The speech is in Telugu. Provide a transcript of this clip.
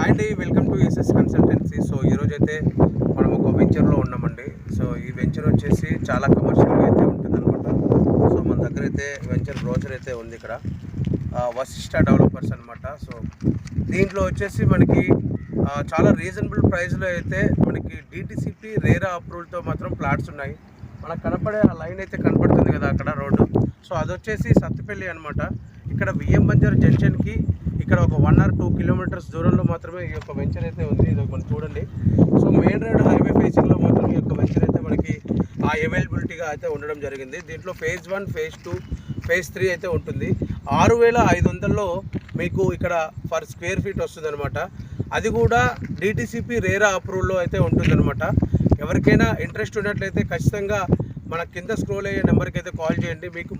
హాయ్ అండి, welcome to SS consultancy. So ఈరోజు అయితే మనం ఒక వెంచర్లో ఉన్నామండి. సో ఈ వెంచర్ వచ్చేసి చాలా కమర్షియల్గా అయితే ఉంటుందన్నమాట. సో మన దగ్గర అయితే వెంచర్ బ్రోచర్ అయితే ఉంది ఇక్కడ, వశిష్ట డెవలపర్స్ అనమాట. సో దీంట్లో వచ్చేసి మనకి చాలా రీజనబుల్ ప్రైస్లో అయితే మనకి డిటిసిపి రేరా అప్రూవల్తో మాత్రం ప్లాట్స్ ఉన్నాయి. మనకు కనపడే ఆ లైన్ అయితే కనపడుతుంది కదా అక్కడ రోడ్డు. సో అది వచ్చేసి సత్తుపల్లి అనమాట. ఇక్కడ విఎం బంజార్ జంక్షన్కి ఇక్కడ ఒక 1 or 2 కిలోమీటర్స్ దూరంలో మాత్రమే ఈ యొక్క వెంచర్ అయితే ఉంది. ఇది మనం చూడండి. సో మెయిన్ రోడ్ హైవే ఫేసింగ్లో మాత్రం ఈ యొక్క వెంచర్ అయితే మనకి అవైలబిలిటీగా అయితే ఉండడం జరిగింది. దీంట్లో ఫేజ్ 1, ఫేజ్ 2, ఫేజ్ 3 అయితే ఉంటుంది. 6,500లో మీకు ఇక్కడ పర్ స్క్వేర్ ఫీట్ వస్తుంది అనమాట. అది కూడా డిటిసిపి రేరా అప్రూవల్లో అయితే ఉంటుందన్నమాట. ఎవరికైనా ఇంట్రెస్ట్ ఉన్నట్లయితే ఖచ్చితంగా మన కింద స్క్రోల్ అయ్యే నెంబర్కి అయితే కాల్ చేయండి. మీకు